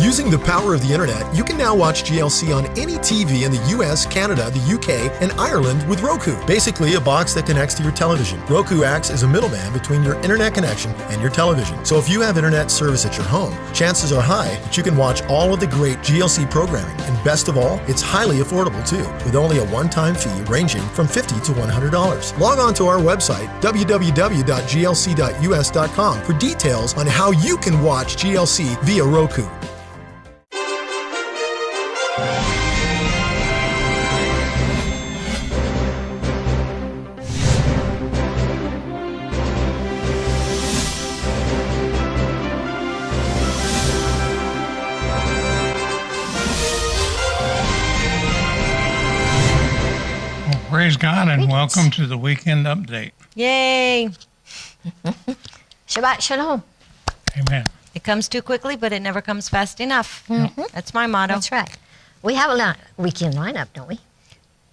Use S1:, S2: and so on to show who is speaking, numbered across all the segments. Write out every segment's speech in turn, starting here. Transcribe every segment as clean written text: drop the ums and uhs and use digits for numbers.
S1: Using the power of the internet, you can now watch GLC on any TV in the US, Canada, the UK, and Ireland with Roku. Basically, a box that connects to your television. Roku acts as a middleman between your internet connection and your television. So if you have internet service at your home, chances are high that you can watch all of the great GLC programming. And best of all, it's highly affordable too, with only a one-time fee ranging from $50 to $100. Log on to our website, www.glc.us.com, for details on how you can watch GLC via Roku.
S2: Praise God and welcome to the Weekend Update.
S3: Yay!
S4: Shabbat Shalom.
S2: Amen.
S3: It comes too quickly, but it never comes fast enough.
S4: Mm-hmm.
S3: That's my motto.
S4: That's right. We have a weekend lineup, don't we?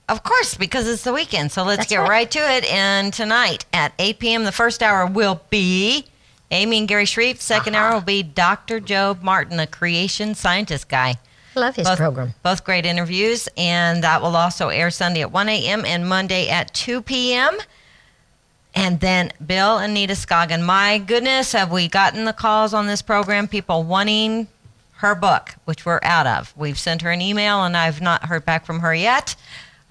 S3: Of course, because it's the weekend. So let's
S4: That's
S3: get right to it. And tonight at 8 p.m., the first hour will be Amy and Gary Shreve. Second hour will be Dr. Job Martin, a creation scientist guy.
S4: Love his program.
S3: Both great interviews. And that will also air Sunday at 1 a.m. and Monday at 2 p.m. And then Bill and Nita Scoggin. My goodness, have we gotten the calls on this program? People wanting her book, which we're out of. We've sent her an email, and I've not heard back from her yet.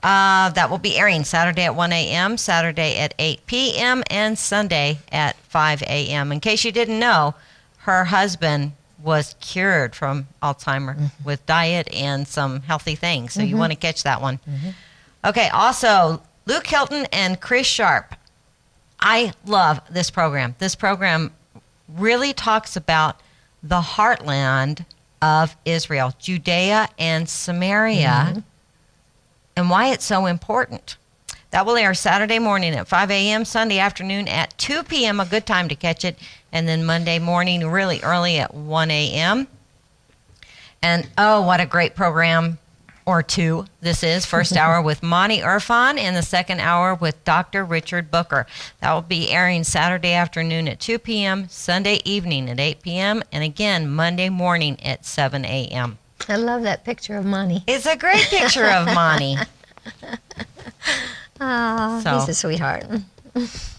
S3: That will be airing Saturday at 1 a.m., Saturday at 8 p.m., and Sunday at 5 a.m. In case you didn't know, her husband was cured from Alzheimer's with diet and some healthy things. So you want to catch that one. Okay, also, Luke Hilton and Chris Sharp. I love this program. This program really talks about the heartland of Israel, Judea and Samaria, and why it's so important. That will air Saturday morning at 5 a.m., Sunday afternoon at 2 p.m., a good time to catch it, and then Monday morning really early at 1 a.m. And, oh, what a great program or two this is. First hour with Monty Irfan and the second hour with Dr. Richard Booker. That will be airing Saturday afternoon at 2 p.m., Sunday evening at 8 p.m., and again, Monday morning at 7 a.m.
S4: I love that picture of Monty.
S3: It's a great picture of Monty.
S4: Oh,
S3: So-
S4: he's a sweetheart.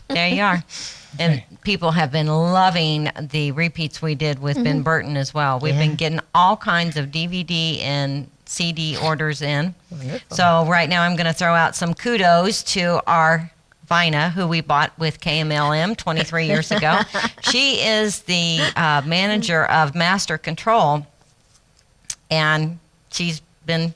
S3: There you are. And people have been loving the repeats we did with Ben Burton as well. We've been getting all kinds of DVD and CD orders in.
S4: Wonderful.
S3: So right now I'm going to throw out some kudos to our Vina, who we bought with KMLM 23 years ago. She is the manager of Master Control, and she's been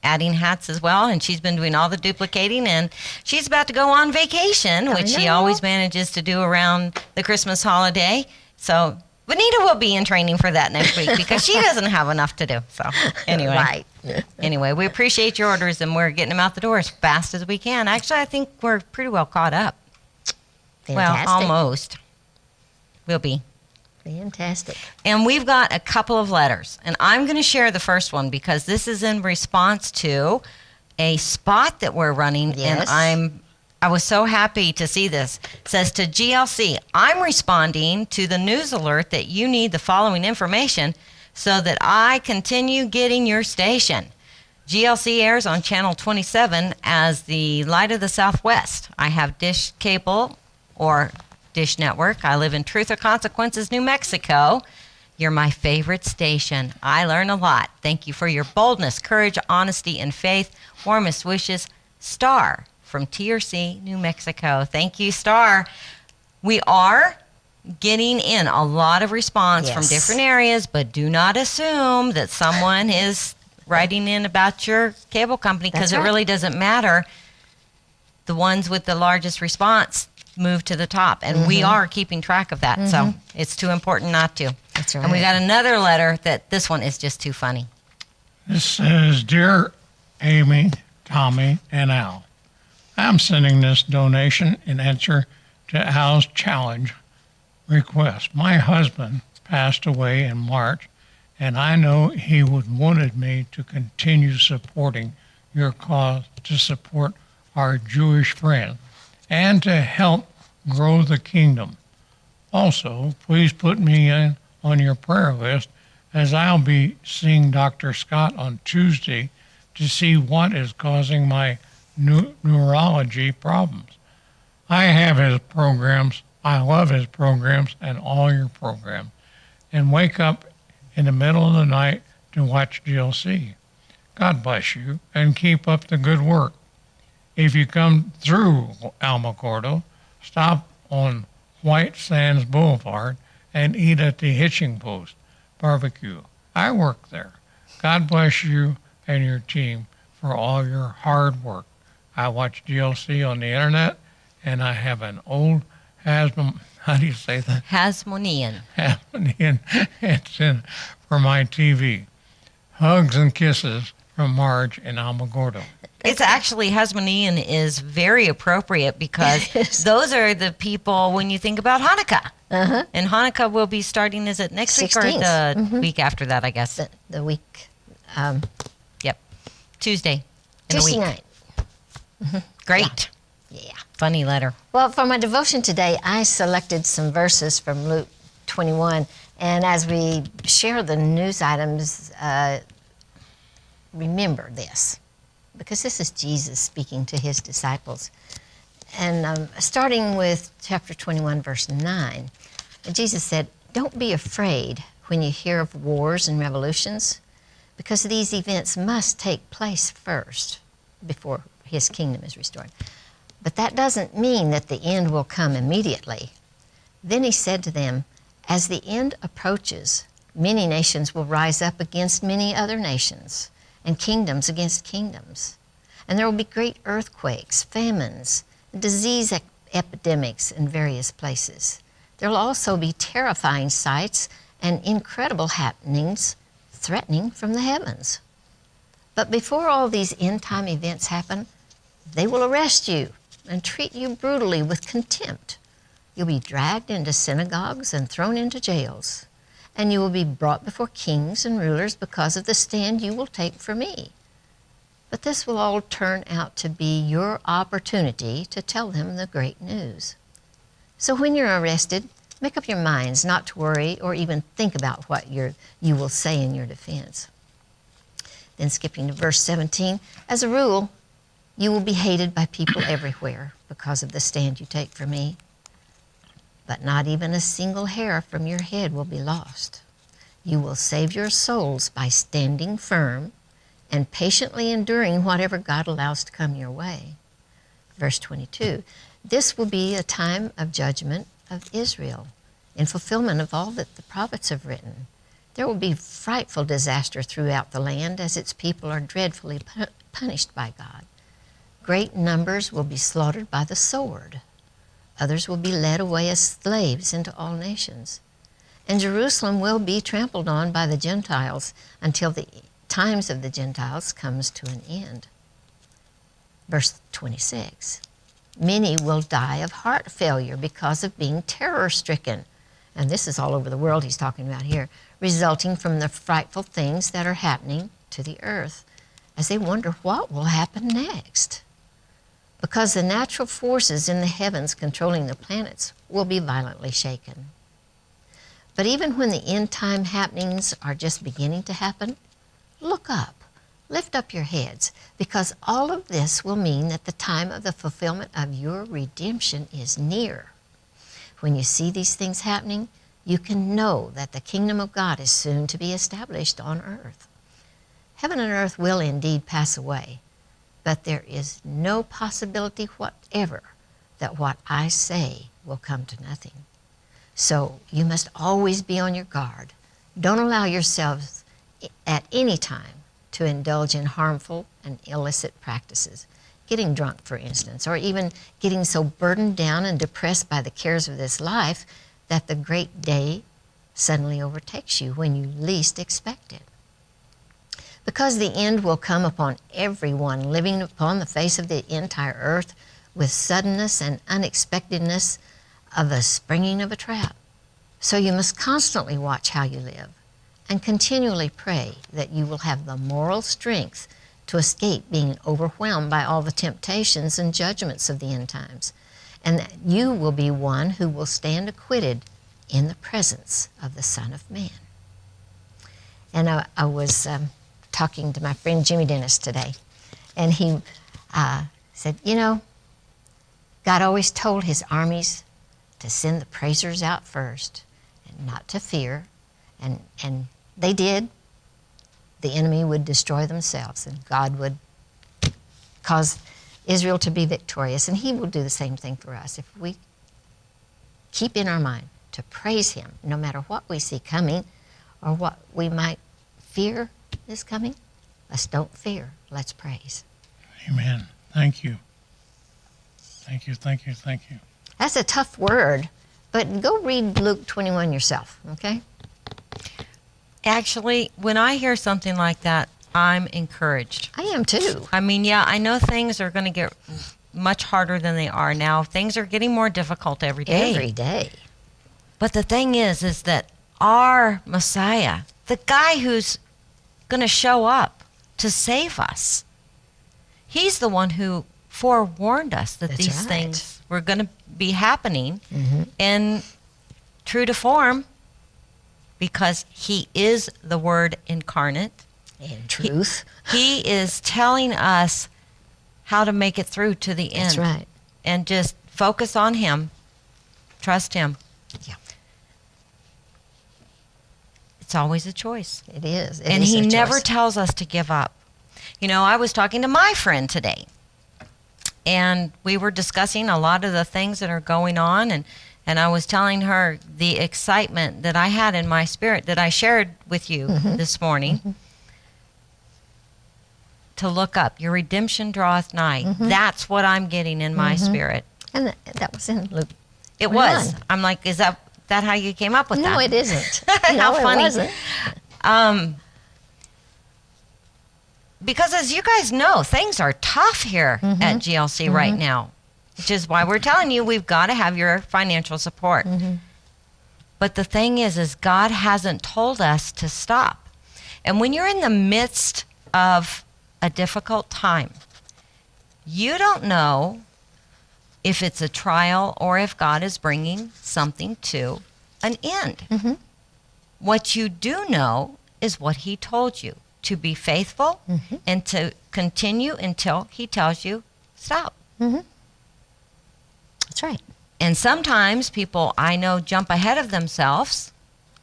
S3: adding hats as well, and she's been doing all the duplicating, and she's about to go on vacation, which she always manages to do around the Christmas holiday. So Bonita will be in training for that next week because she doesn't have enough to do. So anyway,
S4: Right.
S3: anyway, we appreciate your orders, and we're getting them out the door as fast as we can. Actually, I think we're pretty well caught up.
S4: Fantastic.
S3: Well, almost. We'll be.
S4: Fantastic.
S3: And we've got a couple of letters, and I'm going to share the first one because this is in response to a spot that we're running,
S4: Yes.
S3: and I was so happy to see this. It says to GLC, I'm responding to the news alert that you need the following information so that I continue getting your station. GLC airs on Channel 27 as the Light of the Southwest. I have Dish Cable or Dish Network. I live in Truth or Consequences, New Mexico. You're my favorite station. I learn a lot. Thank you for your boldness, courage, honesty, and faith. Warmest wishes, Star from TRC, New Mexico. Thank you, Star. We are getting in a lot of response from
S4: Yes.
S3: different areas, but do not assume that someone is writing in about your cable company because
S4: That's
S3: it
S4: right.
S3: really doesn't matter. The ones with the largest response move to the top, and we are keeping track of that, so it's too important not to.
S4: That's
S3: And we
S4: right.
S3: got another letter that this one is just too funny.
S2: This says, Dear Amy, Tommy, and Al, I'm sending this donation in answer to Al's challenge request. My husband passed away in March, and I know he would wanted me to continue supporting your cause to support our Jewish friend and to help grow the kingdom. Also, please put me in on your prayer list as I'll be seeing Dr. Scott on Tuesday to see what is causing my neurology problems. I have his programs. I love his programs and all your programs, and wake up in the middle of the night to watch GLC. God bless you and keep up the good work. If you come through Alamogordo, stop on White Sands Boulevard and eat at the Hitching Post barbecue. I work there. God bless you and your team for all your hard work. I watch GLC on the internet, and I have an old how do you say that?
S3: Hasmonean.
S2: Hasmonean headset for my TV. Hugs and kisses from Marge in Alamogordo.
S3: It's actually, Hasmonean is very appropriate because those are the people when you think about Hanukkah.
S4: Uh-huh.
S3: And Hanukkah will be starting, is it next week or
S4: 16th.
S3: the week after that, I guess?
S4: The week.
S3: Yep. Tuesday. In
S4: Tuesday
S3: a week.
S4: night.
S3: Great.
S4: Yeah.
S3: Funny letter.
S4: Well, for my devotion today, I selected some verses from Luke 21. And as we share the news items, remember this, because this is Jesus speaking to his disciples. And starting with chapter 21, verse 9, Jesus said, "Don't be afraid when you hear of wars and revolutions, because these events must take place first before his kingdom is restored. But that doesn't mean that the end will come immediately." Then he said to them, "As the end approaches, many nations will rise up against many other nations, and kingdoms against kingdoms. And there will be great earthquakes, famines, disease epidemics in various places. There will also be terrifying sights and incredible happenings threatening from the heavens. But before all these end-time events happen, they will arrest you and treat you brutally with contempt. You'll be dragged into synagogues and thrown into jails, and you will be brought before kings and rulers because of the stand you will take for me. But this will all turn out to be your opportunity to tell them the great news. So when you're arrested, make up your minds not to worry or even think about what you will say in your defense." Then skipping to verse 17, "As a rule, you will be hated by people everywhere because of the stand you take for me. But not even a single hair from your head will be lost. You will save your souls by standing firm and patiently enduring whatever God allows to come your way." Verse 22, "This will be a time of judgment of Israel, in fulfillment of all that the prophets have written. There will be frightful disaster throughout the land as its people are dreadfully punished by God. Great numbers will be slaughtered by the sword. Others will be led away as slaves into all nations. And Jerusalem will be trampled on by the Gentiles until the times of the Gentiles comes to an end." Verse 26, "Many will die of heart failure because of being terror-stricken." And this is all over the world he's talking about here, "resulting from the frightful things that are happening to the earth, as they wonder what will happen next. Because the natural forces in the heavens controlling the planets will be violently shaken." But even when the end-time happenings are just beginning to happen, look up, lift up your heads, because all of this will mean that the time of the fulfillment of your redemption is near. When you see these things happening, you can know that the kingdom of God is soon to be established on earth. Heaven and earth will indeed pass away, but there is no possibility whatever that what I say will come to nothing. So you must always be on your guard. Don't allow yourselves at any time to indulge in harmful and illicit practices. Getting drunk, for instance, or even getting so burdened down and depressed by the cares of this life that the great day suddenly overtakes you when you least expect it. Because the end will come upon everyone living upon the face of the entire earth with suddenness and unexpectedness of the springing of a trap. So you must constantly watch how you live and continually pray that you will have the moral strength to escape being overwhelmed by all the temptations and judgments of the end times, and that you will be one who will stand acquitted in the presence of the Son of Man. And I was talking to my friend Jimmy Dennis today, and he said, you know, God always told his armies to send the praisers out first and not to fear. And they did. The enemy would destroy themselves, and God would cause Israel to be victorious. And he will do the same thing for us. If we keep in our mind to praise him, no matter what we see coming or what we might fear is coming, let's don't fear. Let's praise.
S2: Amen. Thank you. Thank you, thank you, thank you.
S4: That's a tough word, but go read Luke 21 yourself, okay?
S3: Actually, when I hear something like that, I'm encouraged.
S4: I am too.
S3: I mean, yeah, I know things are going to get much harder than they are now. Things are getting more difficult every day.
S4: Every day.
S3: But the thing is that our Messiah, the guy who's going to show up to save us, he's the one who forewarned us that
S4: That's
S3: these
S4: right.
S3: things were going to be happening. And true to form, because he is the Word incarnate.
S4: In truth.
S3: He is telling us how to make it through to the end.
S4: That's right.
S3: And just focus on him. Trust him.
S4: Yeah.
S3: It's always a choice.
S4: It is. It
S3: And
S4: is
S3: he
S4: a
S3: never
S4: choice.
S3: tells us to give up. You know, I was talking to my friend today, and we were discussing a lot of the things that are going on, and I was telling her the excitement that I had in my spirit that I shared with you this morning. To look up, your redemption draweth nigh. That's what I'm getting in my spirit.
S4: And that was in Luke.
S3: It
S4: 21.
S3: was. I'm like, is that how you came up with that?
S4: No, it isn't.
S3: How
S4: No,
S3: funny.
S4: it wasn't.
S3: Because as you guys know, things are tough here at GLC right now, which is why we're telling you we've got to have your financial support. But the thing is God hasn't told us to stop. And when you're in the midst of a difficult time, you don't know if it's a trial or if God is bringing something to an end. What you do know is what he told you, to be faithful and to continue until he tells you stop.
S4: That's right.
S3: And sometimes people I know jump ahead of themselves.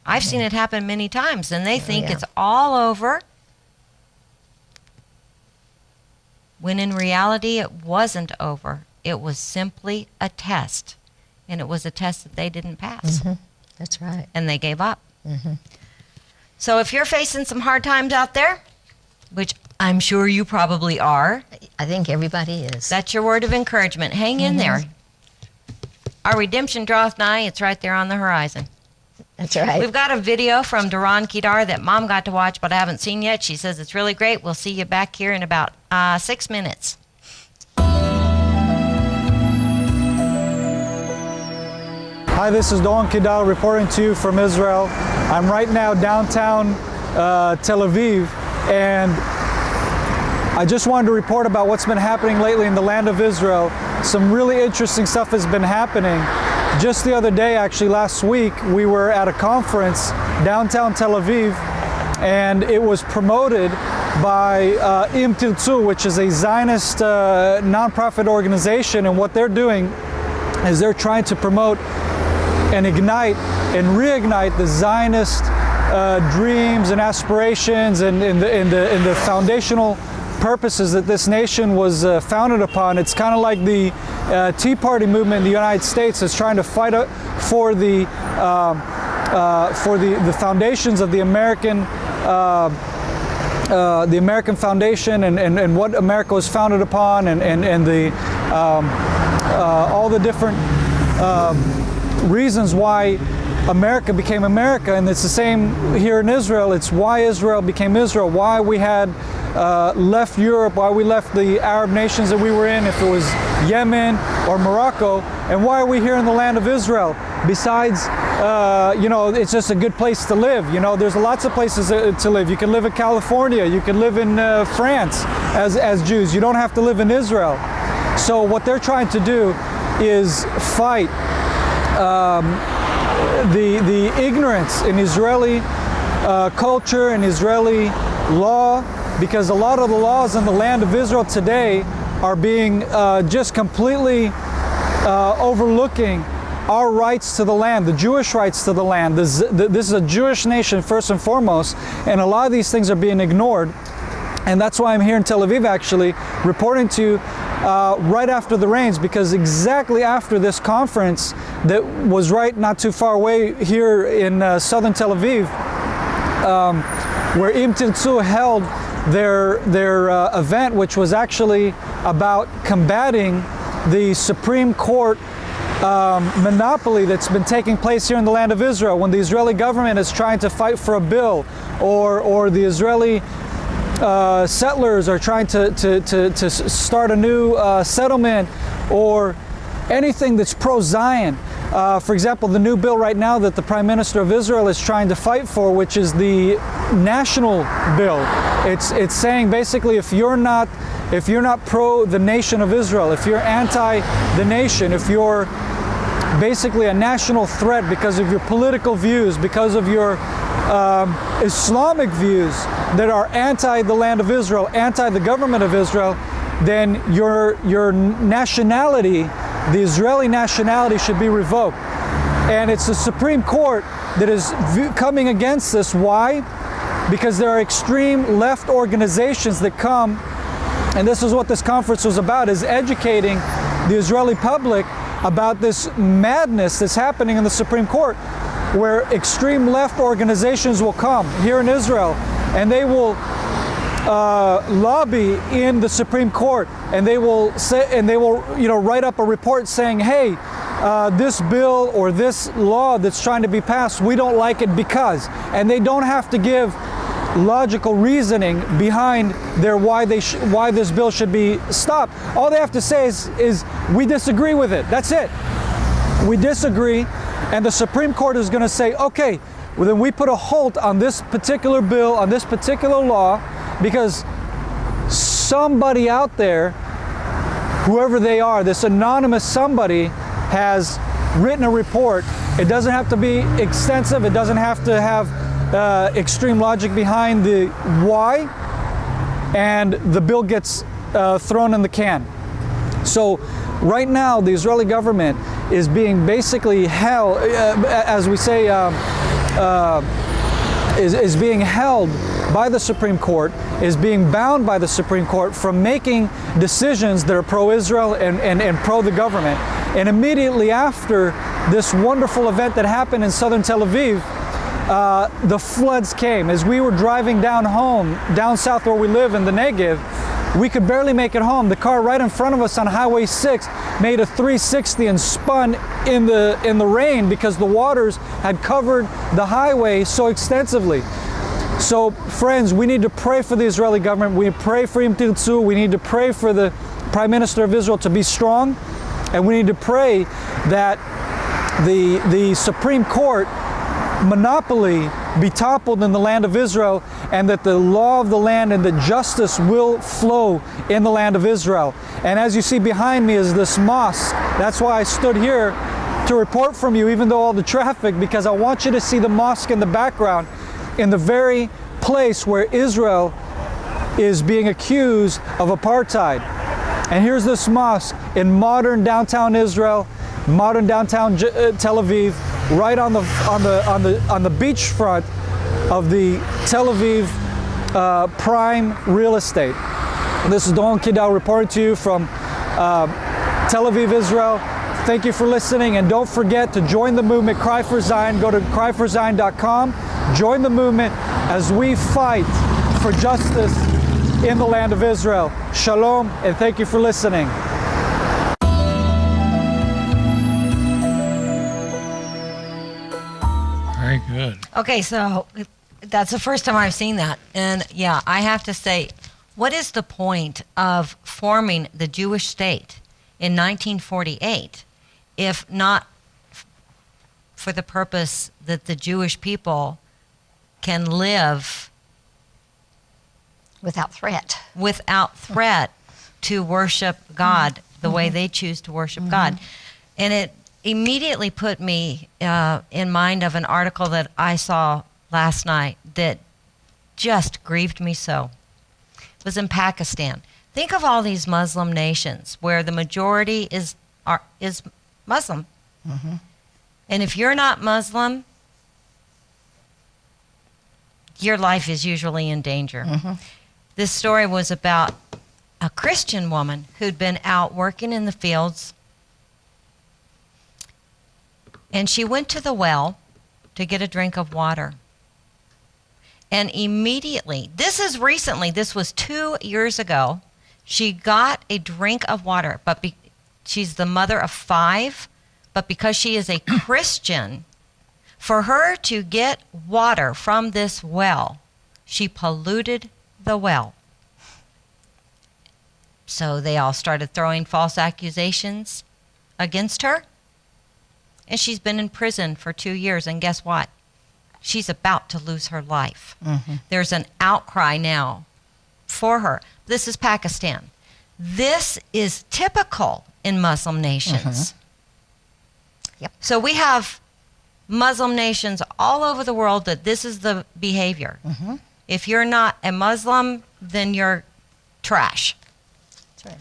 S3: I've seen it happen many times, and they think
S4: yeah.
S3: it's all over, when in reality it wasn't over. It was simply a test, and it was a test that they didn't pass,
S4: That's right.
S3: and they gave up. So if you're facing some hard times out there, which I'm sure you probably are,
S4: I think everybody is.
S3: that's your word of encouragement. Hang in there. Our redemption draweth nigh. It's right there on the horizon.
S4: That's right.
S3: We've got a video from Doron, Keidar that Mom got to watch, but I haven't seen yet. She says it's really great. We'll see you back here in about 6 minutes.
S5: Hi, this is Doron Keidar reporting to you from Israel. I'm right now downtown Tel Aviv, and I just wanted to report about what's been happening lately in the land of Israel. Some really interesting stuff has been happening. Just the other day, actually last week, we were at a conference downtown Tel Aviv, and it was promoted by Im Tirtzu, which is a Zionist nonprofit organization, and what they're doing is they're trying to promote and ignite and reignite the Zionist dreams and aspirations and the foundational purposes that this nation was founded upon. It's kind of like the Tea Party movement in the United States is trying to fight for the foundations of the American foundation and what America was founded upon and the all the different reasons why America became America. And it's the same here in Israel. It's why Israel became Israel, why we had left Europe, why we left the Arab nations that we were in, if it was Yemen or Morocco, and why are we here in the land of Israel? Besides, it's just a good place to live. You know, there's lots of places to live. You can live in California, you can live in France as Jews. You don't have to live in Israel. So what they're trying to do is fight the ignorance in Israeli culture and Israeli law, because a lot of the laws in the land of Israel today are being just completely overlooking our rights to the land, the Jewish rights to the land. This is a Jewish nation first and foremost, and a lot of these things are being ignored. And that's why I'm here in Tel Aviv actually reporting to you right after the rains, because exactly after this conference that was right not too far away here in southern Tel Aviv, where Im Tirtzu held their event, which was actually about combating the Supreme Court monopoly that's been taking place here in the land of Israel. When the Israeli government is trying to fight for a bill, or the Israeli settlers are trying to start a new settlement, or anything that's pro-Zion. For example, the new bill right now that the Prime Minister of Israel is trying to fight for, which is the national bill. It's saying basically, if you're not pro the nation of Israel, if you're anti the nation, if you're basically a national threat because of your political views, because of your Islamic views that are anti the land of Israel, anti the government of Israel, then your nationality, the Israeli nationality, should be revoked. And it's the Supreme Court that is coming against this. Why? Because there are extreme left organizations that come, and this is what this conference was about, is educating the Israeli public about this madness that's happening in the Supreme Court, where extreme left organizations will come here in Israel and they will lobby in the Supreme Court, and they will say, and they will write up a report saying, hey, this bill or this law that's trying to be passed, we don't like it because, and they don't have to give logical reasoning behind their why this bill should be stopped. All they have to say is we disagree with it. That's it. We disagree, and the Supreme Court is going to say, okay, well then we put a halt on this particular bill, on this particular law, because somebody out there, whoever they are, this anonymous somebody, has written a report. It doesn't have to be extensive. It doesn't have to have extreme logic behind the why, and the bill gets thrown in the can. So right now the Israeli government is being basically held, as we say, is being held by the Supreme Court, is being bound by the Supreme Court from making decisions that are pro-Israel and pro the government. And immediately after this wonderful event that happened in southern Tel Aviv, the floods came. As we were driving down south where we live in the Negev, we could barely make it home. The car right in front of us on Highway 6 made a 360 and spun in the rain because the waters had covered the highway so extensively. So friends, we need to pray for the Israeli government. We pray for Im Tirtzu. We need to pray for the Prime Minister of Israel to be strong, and we need to pray that the Supreme Court monopoly be toppled in the land of Israel, and that the law of the land and the justice will flow in the land of Israel. And as you see behind me is this mosque. That's why I stood here to report from you, even though all the traffic, because I want you to see the mosque in the background, in the very place where Israel is being accused of apartheid. And here's this mosque in modern downtown Israel, modern downtown Tel Aviv, right on the beachfront of the Tel Aviv prime real estate. This is Doron Keidar reporting to you from Tel Aviv, Israel. Thank you for listening, and don't forget to join the movement Cry for Zion. Go to cryforzion.com. Join the movement as we fight for justice in the land of Israel. Shalom, and thank you for listening.
S2: Very good.
S3: Okay, so that's the first time I've seen that. And yeah, I have to say, what is the point of forming the Jewish state in 1948 if not for the purpose that the Jewish people can live
S4: without threat
S3: to worship God the way they choose to worship God? And it immediately put me in mind of an article that I saw last night that just grieved me so. It was in Pakistan. Think of all these Muslim nations where the majority is Muslim.
S4: Mm-hmm.
S3: And if you're not Muslim, your life is usually in danger.
S4: Mm-hmm.
S3: This story was about a Christian woman who'd been out working in the fields, and she went to the well to get a drink of water. And immediately, this is recently, this was 2 years ago, she got a drink of water, but she's the mother of 5, but because she is a Christian, for her to get water from this well, she polluted the well. So they all started throwing false accusations against her. And she's been in prison for 2 years. And guess what? She's about to lose her life.
S4: Mm-hmm.
S3: There's an outcry now for her. This is Pakistan. This is typical in Muslim nations.
S4: Yep.
S3: So we have Muslim nations all over the world that this is the behavior.
S4: Mm-hmm.
S3: If you're not a Muslim, then you're trash.
S4: That's right.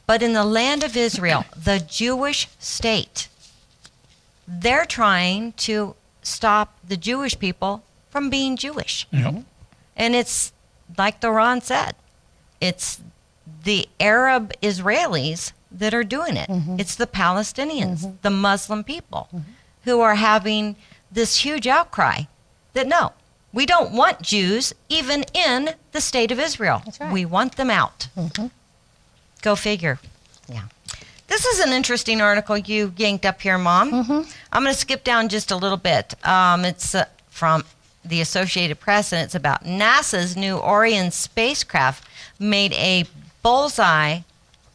S3: But in the land of Israel, the Jewish state, they're trying to stop the Jewish people from being Jewish.
S2: Yep.
S3: And it's like Doron said, it's the Arab Israelis that are doing it.
S4: Mm-hmm.
S3: It's the Palestinians,
S4: Mm-hmm.
S3: the Muslim people, who are having this huge outcry that no, we don't want Jews even in the state of Israel.
S4: That's right.
S3: We want them out.
S4: Mm-hmm.
S3: Go figure.
S4: Yeah.
S3: This is an interesting article you yanked up here, Mom.
S4: Mm-hmm.
S3: I'm going to skip down just a little bit. It's from the Associated Press, and it's about NASA's new Orion spacecraft made a bullseye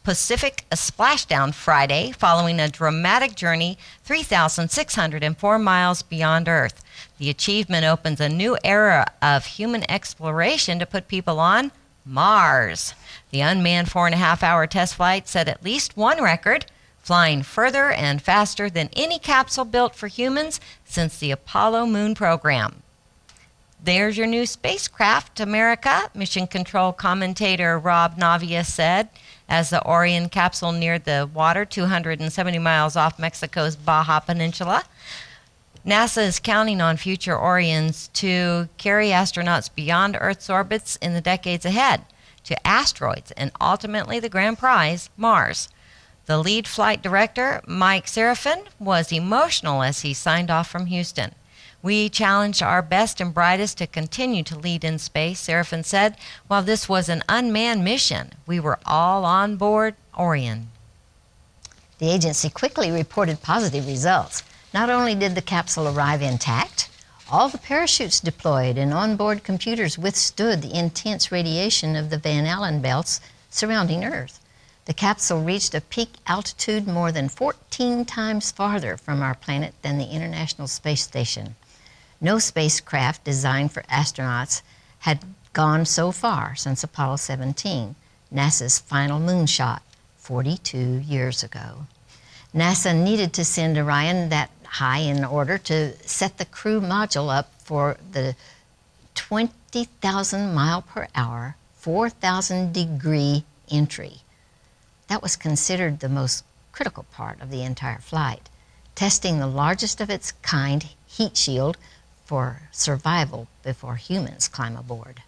S3: Pacific splashdown Friday following a dramatic journey 3,604 miles beyond Earth. The achievement opens a new era of human exploration to put people on Mars. The unmanned 4.5-hour test flight set at least one record, flying further and faster than any capsule built for humans since the Apollo moon program. There's your new spacecraft, America, Mission Control commentator Rob Navia said as the Orion capsule neared the water 270 miles off Mexico's Baja Peninsula. NASA is counting on future Orions to carry astronauts beyond Earth's orbits in the decades ahead to asteroids and ultimately the grand prize, Mars. The lead flight director, Mike Serafin, was emotional as he signed off from Houston. We challenged our best and brightest to continue to lead in space, Serafin said. While this was an unmanned mission, we were all on board Orion.
S4: The agency quickly reported positive results. Not only did the capsule arrive intact, all the parachutes deployed and onboard computers withstood the intense radiation of the Van Allen belts surrounding Earth. The capsule reached a peak altitude more than 14 times farther from our planet than the International Space Station. No spacecraft designed for astronauts had gone so far since Apollo 17, NASA's final moonshot 42 years ago. NASA needed to send Orion that high in order to set the crew module up for the 20,000 mile per hour, 4,000 degree entry. That was considered the most critical part of the entire flight, testing the largest of its kind heat shield for survival before humans climb aboard.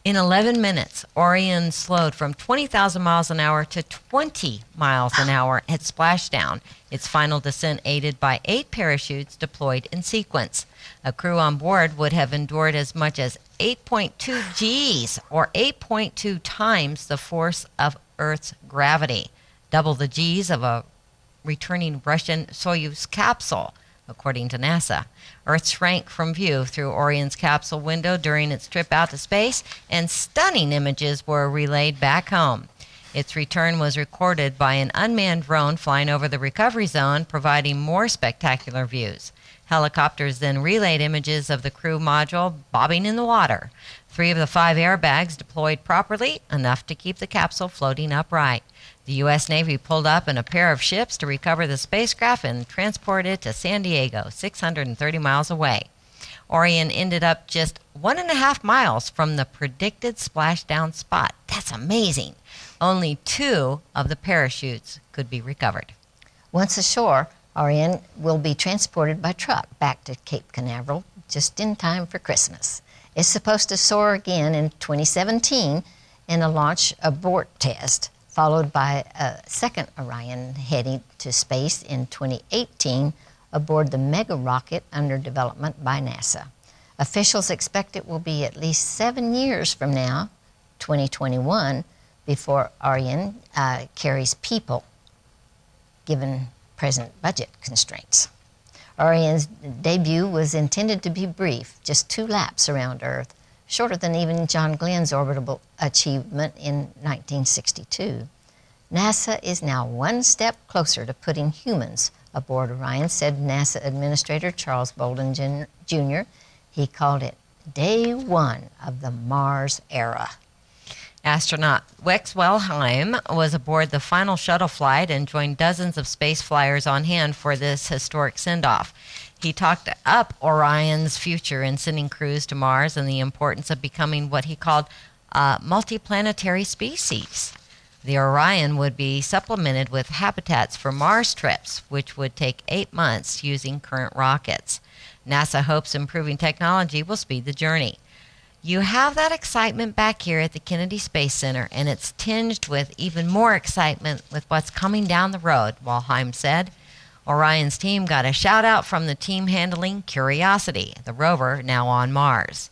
S3: In 11 minutes, Orion slowed from 20,000 miles an hour to 20 miles an hour at splashdown, its final descent aided by 8 parachutes deployed in sequence. A crew on board would have endured as much as 8.2 Gs, or 8.2 times the force of Earth's gravity, double the Gs of a returning Russian Soyuz capsule, according to NASA. Earth shrank from view through Orion's capsule window during its trip out to space, and stunning images were relayed back home. Its return was recorded by an unmanned drone flying over the recovery zone, providing more spectacular views. Helicopters then relayed images of the crew module bobbing in the water. 3 of the 5 airbags deployed properly, enough to keep the capsule floating upright. The U.S. Navy pulled up in a pair of ships to recover the spacecraft and transport it to San Diego, 630 miles away. Orion ended up just 1.5 miles from the predicted splashdown spot. That's amazing. Only 2 of the parachutes could be recovered.
S4: Once ashore, Orion will be transported by truck back to Cape Canaveral just in time for Christmas. It's supposed to soar again in 2017 in a launch abort test, followed by a second Orion heading to space in 2018 aboard the mega rocket under development by NASA. Officials expect it will be at least 7 years from now, 2021, before Orion carries people, given present budget constraints. Orion's debut was intended to be brief, just 2 laps around Earth, shorter than even John Glenn's orbital achievement in 1962. NASA is now 1 step closer to putting humans aboard Orion, said NASA Administrator Charles Bolden Jr. He called it Day 1 of the Mars era.
S3: Astronaut Wex Wellheim was aboard the final shuttle flight and joined dozens of space flyers on hand for this historic send-off. He talked up Orion's future in sending crews to Mars and the importance of becoming what he called a multiplanetary species. The Orion would be supplemented with habitats for Mars trips, which would take 8 months using current rockets. NASA hopes improving technology will speed the journey. You have that excitement back here at the Kennedy Space Center, and it's tinged with even more excitement with what's coming down the road, Wellheim said. Orion's team got a shout-out from the team handling Curiosity, the rover now on Mars.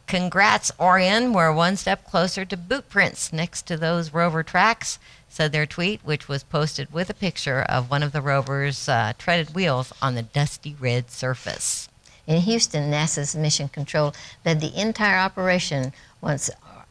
S3: Congrats, Orion. We're 1 step closer to boot prints next to those rover tracks, said their tweet, which was posted with a picture of one of the rover's treaded wheels on the dusty red surface.
S4: In Houston, NASA's Mission Control led the entire operation once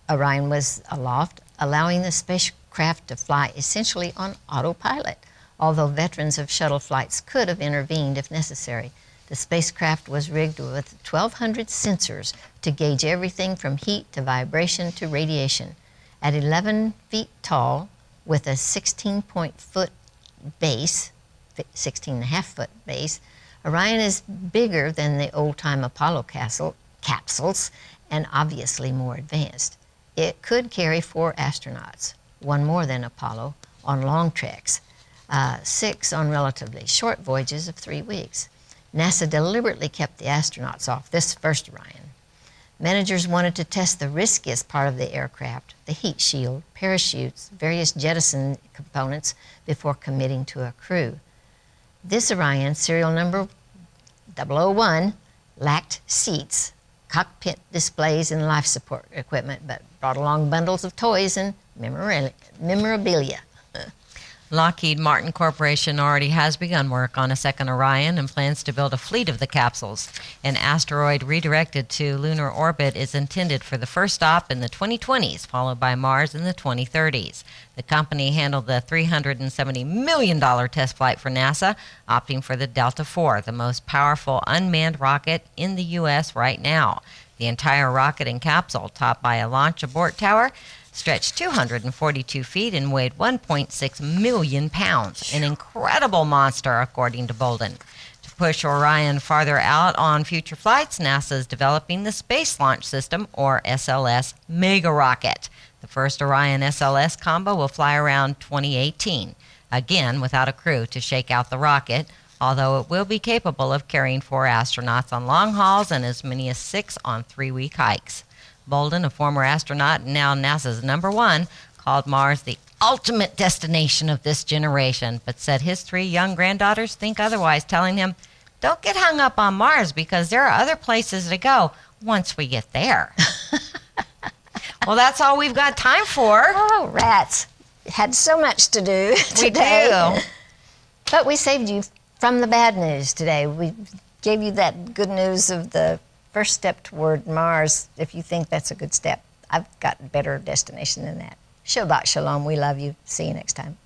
S4: Orion was aloft, allowing the spacecraft to fly essentially on autopilot, although veterans of shuttle flights could have intervened if necessary. The spacecraft was rigged with 1,200 sensors to gauge everything from heat to vibration to radiation. At 11 feet tall, with a 16.5-foot base, Orion is bigger than the old-time Apollo capsules and obviously more advanced. It could carry 4 astronauts, 1 more than Apollo, on long treks, 6 on relatively short voyages of 3 weeks. NASA deliberately kept the astronauts off this first Orion. Managers wanted to test the riskiest part of the aircraft, the heat shield, parachutes, various jettison components, before committing to a crew. This Orion, serial number 001, lacked seats, cockpit displays, and life support equipment, but brought along bundles of toys and memorabilia.
S3: Lockheed Martin Corporation already has begun work on a second Orion and plans to build a fleet of the capsules. An asteroid redirected to lunar orbit is intended for the first stop in the 2020s, followed by Mars in the 2030s. The company handled the $370 million test flight for NASA, opting for the Delta IV, the most powerful unmanned rocket in the U.S. right now. The entire rocket and capsule, topped by a launch abort tower, stretched 242 feet and weighed 1.6 million pounds. An incredible monster, according to Bolden. To push Orion farther out on future flights, NASA is developing the Space Launch System, or SLS, mega rocket. The first Orion SLS combo will fly around 2018, again without a crew to shake out the rocket, although it will be capable of carrying 4 astronauts on long hauls and as many as 6 on 3-week hikes. Bolden, a former astronaut and now NASA's #1, called Mars the ultimate destination of this generation, but said his 3 young granddaughters think otherwise, telling him, "Don't get hung up on Mars because there are other places to go once we get there." Well, that's all we've got time for.
S4: Oh, rats. Had so much to do today.
S3: We do.
S4: But we saved you from the bad news today. We gave you that good news of the first step toward Mars, if you think that's a good step. I've got a better destination than that. Shabbat shalom. We love you. See you next time.